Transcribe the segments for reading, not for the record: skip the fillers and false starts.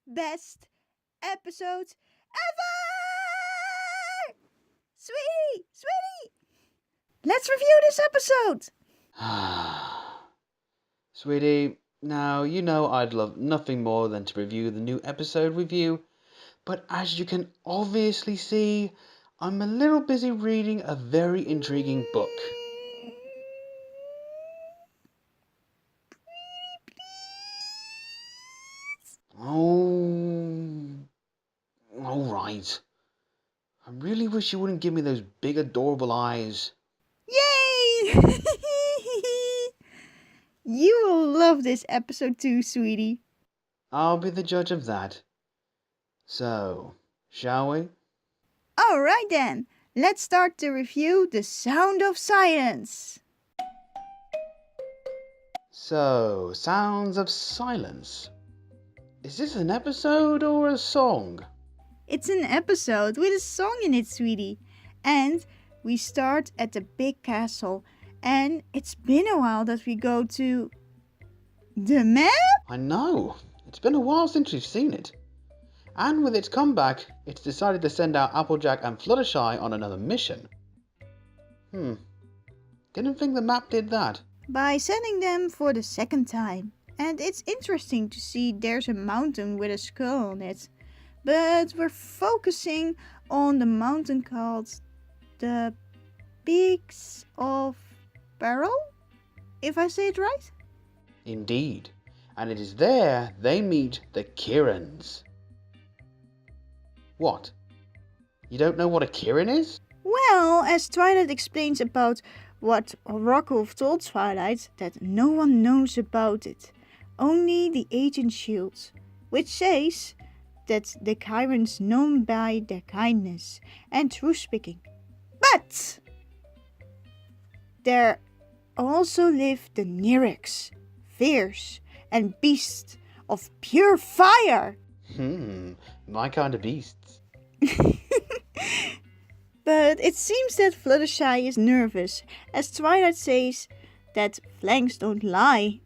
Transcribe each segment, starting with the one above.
best episode ever! Sweetie! Let's review this episode! Sweetie, now you know I'd love nothing more than to review the new episode with you, but as you can obviously see, I'm a little busy reading a very intriguing book. Oh, alright. I really wish you wouldn't give me those big adorable eyes. Yay! You will love this episode too, sweetie. I'll be the judge of that. So, shall we? Alright then, let's start to review The Sound of Silence. So, Sounds of Silence. Is this an episode or a song? It's an episode with a song in it, sweetie. And we start at the big castle. And it's been a while that we go to the map? I know. It's been a while since we've seen it. And with its comeback, it's decided to send out Applejack and Fluttershy on another mission. Didn't think the map did that. By sending them for the second time. And it's interesting to see there's a mountain with a skull on it. But we're focusing on the mountain called the Peaks of Barrel, if I say it right? Indeed. And it is there they meet the Kirans. What? You don't know what a Kirin is? Well, as Twilight explains about what Oracle told Twilight, that no one knows about it. Only the Agent Shield, which says that the Kirans known by their kindness and truth-speaking. But there also live the Nyrex, fierce and beasts of pure fire. My kind of beasts. But it seems that Fluttershy is nervous, as Twilight says that flanks don't lie.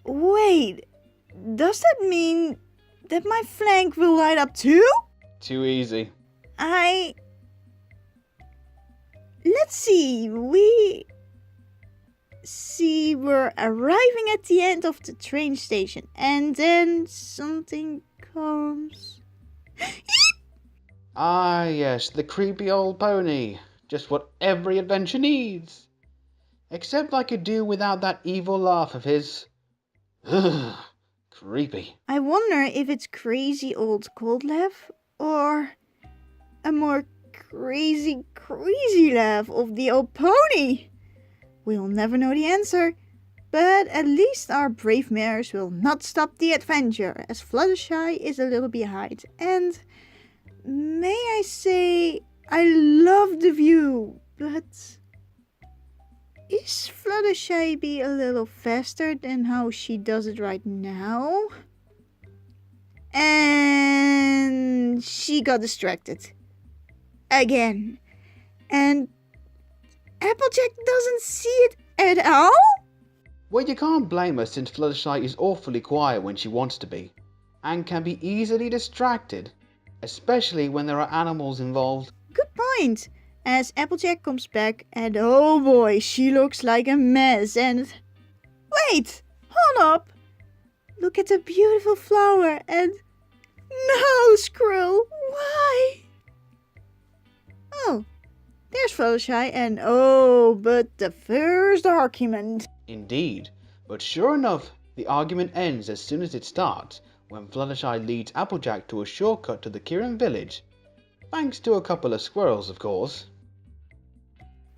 Wait, does that mean that my flank will light up too? Too easy. Let's see, we're arriving at the end of the train station, and then something comes. Ah, yes, the creepy old pony. Just what every adventure needs. Except I could do without that evil laugh of his. Ugh, creepy. I wonder if it's crazy old cold laugh or a more crazy laugh of the old pony. We'll never know the answer, but at least our brave mares will not stop the adventure, as Fluttershy is a little behind. And may I say, I love the view, but is Fluttershy be a little faster than how she does it right now? And she got distracted. Again. And Applejack doesn't see it at all? Well, you can't blame her since Fluttershy is awfully quiet when she wants to be, and can be easily distracted, especially when there are animals involved. Good point. As Applejack comes back, and oh boy, she looks like a mess. And wait, hold up. Look at the beautiful flower. And no, Squirrel, why? Oh, there's Fluttershy, and oh, but the first argument. Indeed, but sure enough, the argument ends as soon as it starts, when Fluttershy leads Applejack to a shortcut to the Kirin village. Thanks to a couple of squirrels, of course.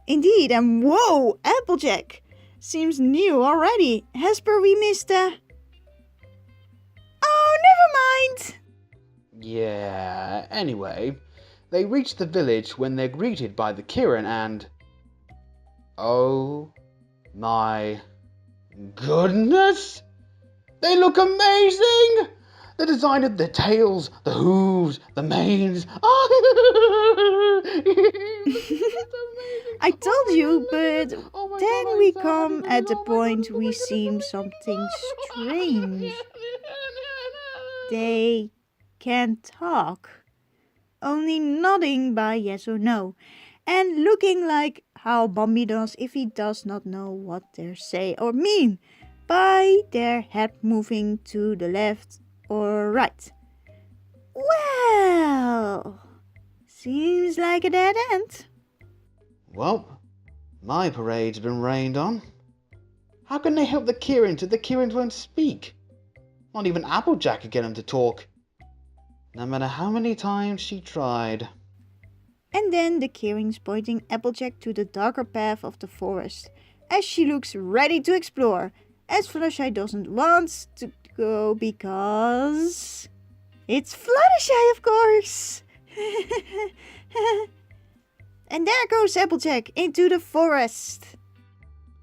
Indeed, and whoa, Applejack seems new already. Hesper, we missed Oh, never mind. Yeah, anyway, they reach the village when they're greeted by the Kirin and... oh my goodness! They look amazing! The design of the tails, the hooves, the manes. I told you, but then we come at the point we seem something strange. They can talk, only nodding by yes or no, and looking like how Bambi does if he does not know what they say or mean, by their head moving to the left or right. Well, seems like a dead end. Well, my parade's been rained on. How can they help the Kirins if the Kirins won't speak? Not even Applejack could get them to talk. No matter how many times she tried. And then the Kirin's pointing Applejack to the darker path of the forest, as she looks ready to explore, as Fluttershy doesn't want to go because it's Fluttershy, of course. And there goes Applejack into the forest.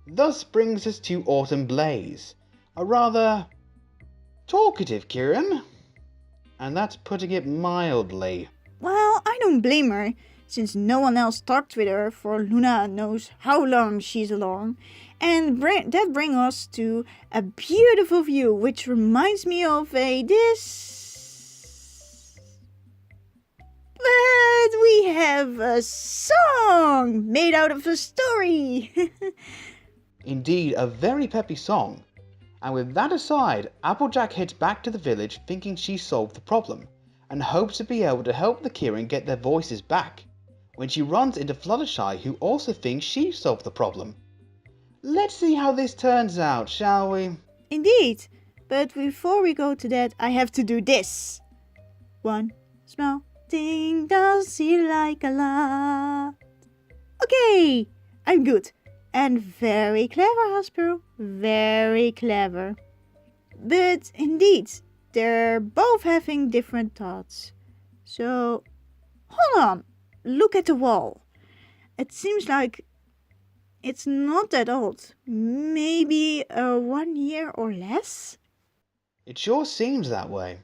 Thus brings us to Autumn Blaze, a rather talkative Kirin. And that's putting it mildly. Well, I don't blame her, since no one else talked with her for Luna knows how long she's along. And that brings us to a beautiful view, which reminds me of this. But we have a song made out of a story. Indeed, a very peppy song. And with that aside, Applejack heads back to the village thinking she solved the problem, and hopes to be able to help the Kirin get their voices back, when she runs into Fluttershy, who also thinks she solved the problem. Let's see how this turns out, shall we? Indeed, but before we go to that, I have to do this. One small thing does seem like a lot. Okay, I'm good. And very clever, Hasbro. Very clever. But indeed, they're both having different thoughts. So, hold on. Look at the wall. It seems like it's not that old. Maybe 1 year or less? It sure seems that way.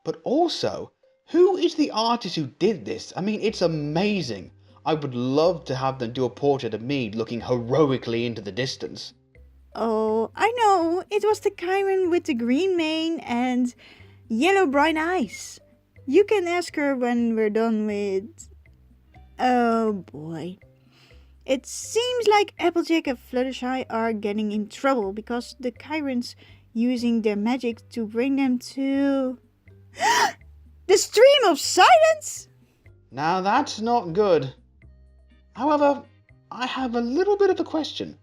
But also, who is the artist who did this? I mean, it's amazing. I would love to have them do a portrait of me looking heroically into the distance. Oh, I know. It was the Chiron with the green mane and yellow bright eyes. You can ask her when we're done with... Oh boy. It seems like Applejack and Fluttershy are getting in trouble because the Chirons using their magic to bring them to... the Stream of Silence? Now that's not good. However, I have a little bit of a question.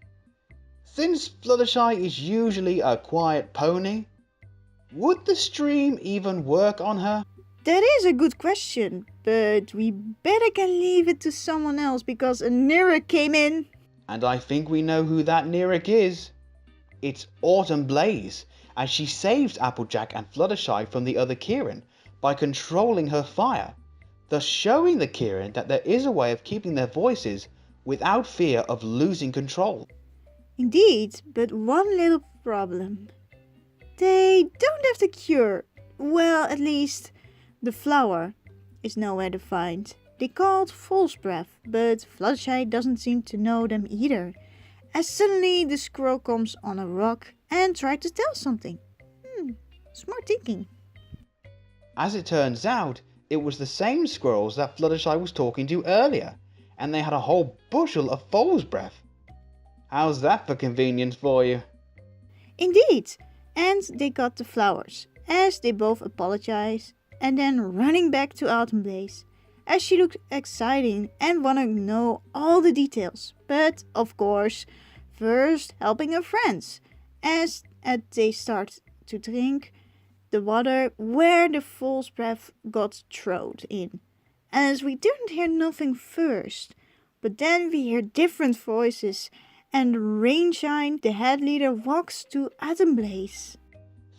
Since Fluttershy is usually a quiet pony, would the stream even work on her? That is a good question, but we better can leave it to someone else because a Nira came in. And I think we know who that Nirik is. It's Autumn Blaze, as she saves Applejack and Fluttershy from the other Kirin by controlling her fire, thus showing the Kirin that there is a way of keeping their voices without fear of losing control. Indeed, but one little problem. They don't have the cure. Well, at least the flower is nowhere to find. They called false breath, but Fluttershy doesn't seem to know them either. As suddenly the squirrel comes on a rock and tries to tell something. Smart thinking. As it turns out, it was the same squirrels that Fluttershy was talking to earlier, and they had a whole bushel of foal's breath. How's that for convenience for you? Indeed, and they got the flowers, as they both apologize, and then running back to Autumn Blaze, as she looked exciting and wanna know all the details, but of course, first helping her friends, as they start to drink the water where the false breath got thrown in, as we didn't hear nothing first, but then we hear different voices, and Rainshine, the head leader, walks to Autumn Blaze,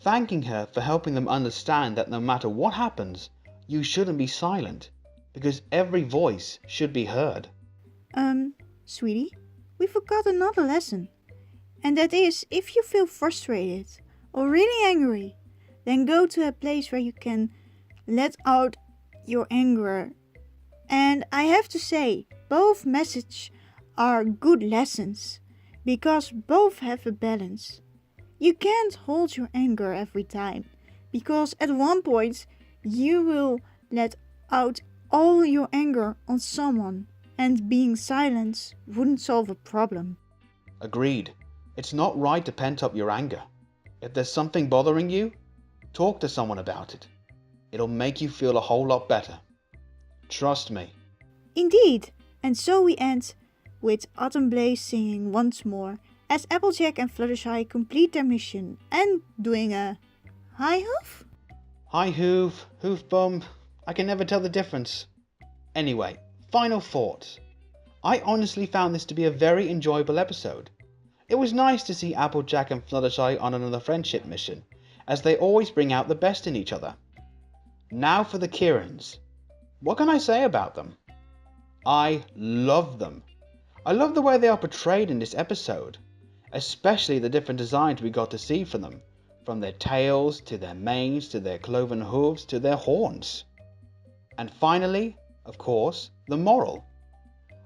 thanking her for helping them understand that no matter what happens, you shouldn't be silent, because every voice should be heard. Sweetie, we forgot another lesson, and that is, if you feel frustrated or really angry, then go to a place where you can let out your anger. And I have to say, both messages are good lessons, because both have a balance. You can't hold your anger every time. Because at one point you will let out all your anger on someone, and being silent wouldn't solve a problem. Agreed. It's not right to pent up your anger. If there's something bothering you, talk to someone about it. It'll make you feel a whole lot better. Trust me. Indeed, and so we end with Autumn Blaze singing once more as Applejack and Fluttershy complete their mission and doing a high hoof? Hi hoof, hoof bum. I can never tell the difference. Anyway, final thoughts. I honestly found this to be a very enjoyable episode. It was nice to see Applejack and Fluttershy on another friendship mission, as they always bring out the best in each other. Now for the Kirans. What can I say about them? I love them. I love the way they are portrayed in this episode, especially the different designs we got to see from them, from their tails to their manes to their cloven hooves to their horns. And finally, of course, the moral.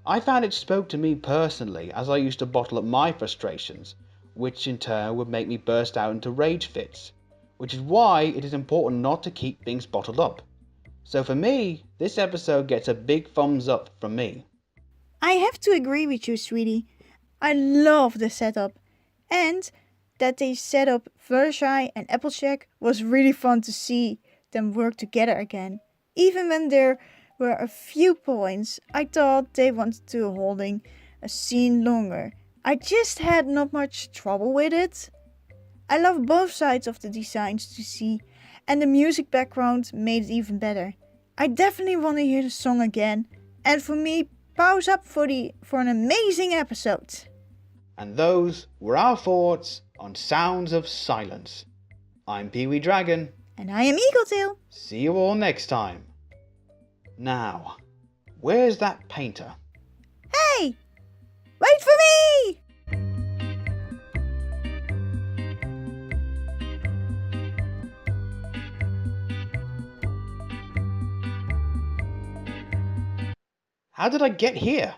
I found it spoke to me personally as I used to bottle up my frustrations, which in turn would make me burst out into rage fits, which is why it is important not to keep things bottled up. So for me, this episode gets a big thumbs up from me. I have to agree with you, sweetie. I love the setup, and that they set up Fluttershy and Applejack was really fun to see them work together again. Even when there were a few points I thought they wanted to holding a scene longer. I just had not much trouble with it. I love both sides of the designs to see, and the music background made it even better. I definitely want to hear the song again, and for me, pause up for an amazing episode. And those were our thoughts on Sounds of Silence. I'm Pee Wee Dragon. And I am Eagletale. See you all next time. Now, where's that painter? Hey! Wait for me! How did I get here?